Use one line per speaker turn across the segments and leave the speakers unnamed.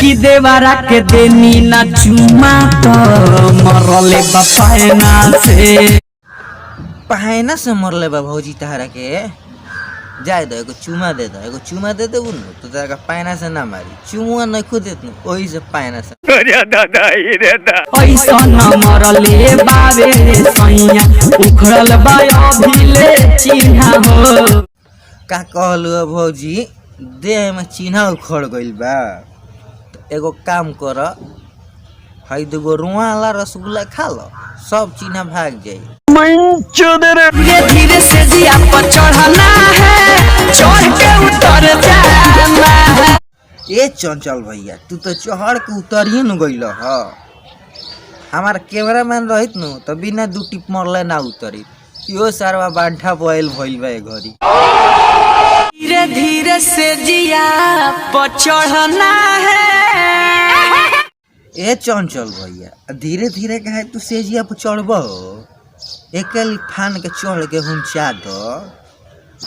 कि देवरा के देनी ना चुमा तो मरले
पहना से मरले बा भौजी तहरा के जाए दो एगो चुमा दे दो एगो चुमा दे दे तो तेरा का पैना से ना मारी चुमुआ नहीं खुद देत वही से पैना से
अरे दादा ऐसा न मरले बाबे सैया उखड़ल बा अभिले चिन्हा हो
का कहलु भौजी देह में चिन्हा उखड़ गइल बा तो एगो काम कर हई दुगो रुआ वाला रसगुल्ला खा लो सब चिन्हा भाग जाई।
धीरे धीरे से जिया पर चढ़ना है चढ़ के उतर जाना है।
ए चंचल भैया तू तो चढ़ के उतरिए न गइल ह हमार कैमरामैन रहित नु तो बिना दू टिप मरले ना उतरी यो सारवा बांठा बोइल भइल बा घरी।
धीरे धीरे से जिया पर चढ़ना है।
ए चंचल भैया धीरे धीरे कहे तू सेजिया पर चढ़बो एकली फान के चढ़ के हम चा दो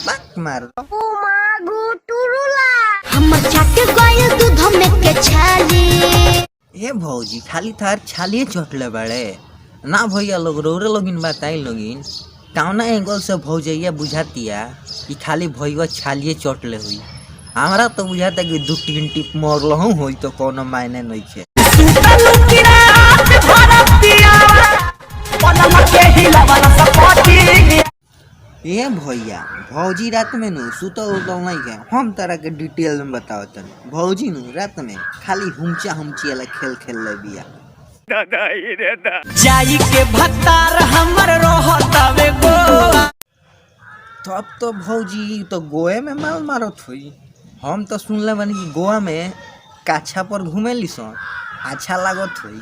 बात मार
ओ मागो टुरुला हमर चाटे गइल दूध में के छाली।
ए भौजी खाली थार छालिए चटले बाड़े ना भैया लोग रोरे लोगिन बताई लोगिन कौना एंगल से भौजैया बुझातिया कि खाली भैया छालिए चटले हुई हमरा तो बुझाता कि दू तीन टिप मरलहु होई तो कोनो मायने नहीं छे। ए भैया भौजी रात में नु सुतो नहीं के हम तरह के डिटेल में बताओ तन भौजी नु रात में खाली हुमचा हुमची वाला खेल खेल ले बिया
जाई के भत्तार हमर रहतावे गोवा
तब तो भौजी तो गोए में माल मारत हुई हम तो सुनले बानी कि गोवा में काछा पर घूमे लिसन अच्छा लागत हुई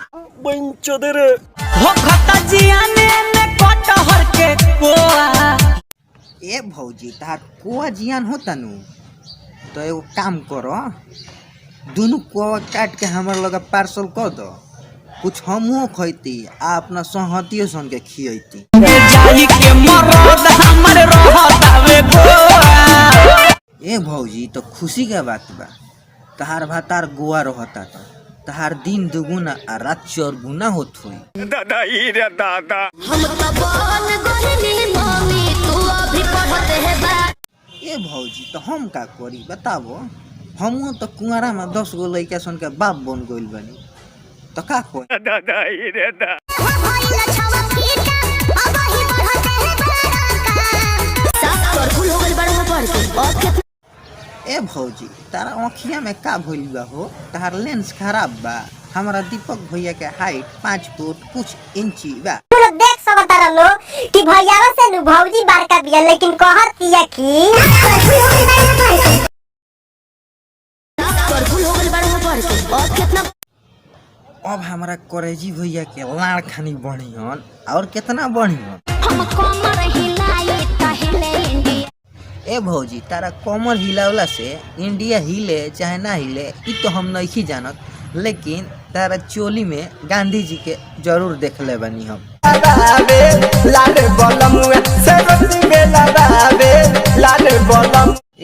हो खता जियाने में कटहर के कोआ।
ए भौजी तार कोआ जियान होता नु तो एगो काम करो दोनों कोआ काट के हमर लगे पार्सल कर दो कुछ हमहू खैती आ अपना सहतियो सन के खियती।
जाई के मरद हमर रहतावे गोवा।
ए भौजी तो खुशी के बात बा तहार भातार गोवा रहता तो तहार दिन दुगुना आ रात 4 गुना होत हुई।
दादा
हम तो बन गइली मम्मी तू अभी पढ़त है बा।
ए भौजी तो हम का करी बताबो हमहू तो कुंवारा में 10 गो लइका सन के बाप बन गइल बानी तो का कोई
हो भइला छवा फीका अब ही पढ़त है बा साफ कर फूल हो गइल बड़ा पढ़ के अब कितना।
ए भौजी तारा आँखिया में का भइल बा हो तार लेंस खराब बा हमारा दीपक भैया के हाइट 5 फुट कुछ इंची बा।
तू लोग देख सकता रहो कि भैयावा से नु भौजी बड़का बिया लेकिन कहत किया कि फूल हो गइल बड़ा पढ़ के अब कितना।
अब हमारा करेजी भैया के लाड़ खानी बढ़ी हन और कितना बढ़ी हन
हम कमर हिलाई तहिले इंडिया।
ए भौजी तारा कमर हिलावला से इंडिया हिले चाहे ना हिले इ तो हम नहीं जानत लेकिन तारा चोली में गांधी जी के जरूर देखले बनी हम।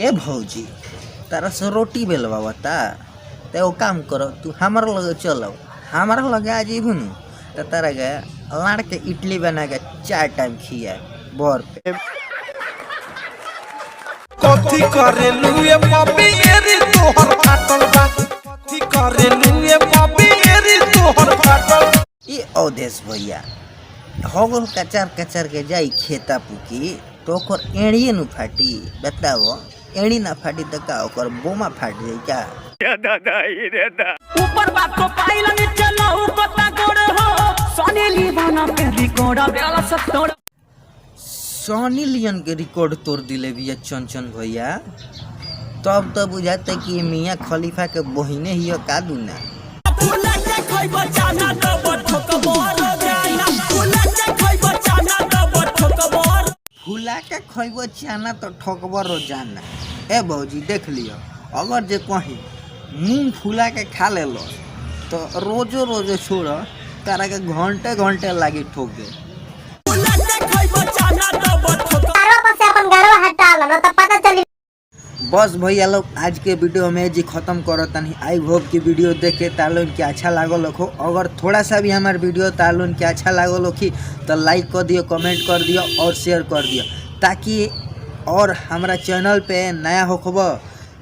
ए भौजी तारा से रोटी बेलवाता तो एगो काम करो तू हमारा लगे चलो हमारा लगे आ जीबू नु तो तारा के लाड़ के इडली बना के 4 टाइम खिया बर पे।
कथी करे लुए पपी एरी तोहर फाटल बा कथी करे लुए पपी एरी तोहर फाटल।
ई अवधेश भैया होगल कचार के जाई खेता पुकी तो ओकर एड़िए नु फाटी बताओ एड़ी ना फाटी तो का ओकर बोमा फाट जाई का।
ऊपर बात को पाइला नीचे लहू पता गोड़ हो सोनी लीवाना पे रिकॉर्ड बेला सब तोड़
सोनी लियन के रिकॉर्ड तोड़ दिले बिया चंचन भैया तब तो बुझाते कि मियां खलीफा के बहिने ही का दुना।
फुला के कोई बचाना तो ठोकबर जाना फुला के कोई बचाना तो ठोकबर
फुला के खइबो चाना तो ठोकबर रो जाना। ए भौजी देख लियो अगर जे कहीं मुंह फुला के खा ले लो तो रोजो छोड़ तारा के घंटे लागी ठोके।
फुला के कोई बचाना तो ठोकबर
तारो पर से अपन गरवा हटा लो ना तो पता चली
बस भैया लोग आज के वीडियो में जी खत्म करो तनी। आई होप कि वीडियो देख के तालोन के अच्छा लागल हो। अगर थोड़ा सा भी हमारे वीडियो तालोन के अच्छा लागल हो तो लाइक कर दियो, कमेंट कर दियो और शेयर कर दियो, ताकि और हमारा चैनल पे नया होखब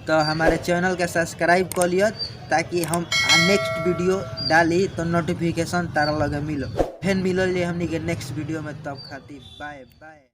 तो हमारे चैनल के सब्सक्राइब कर लियो, ताकि हम नेक्स्ट वीडियो डाली तो नोटिफिकेशन तारा लगे मिलो। फिर मिलो हमनी के नेक्स्ट वीडियो में, तब खातिर बाय बाय।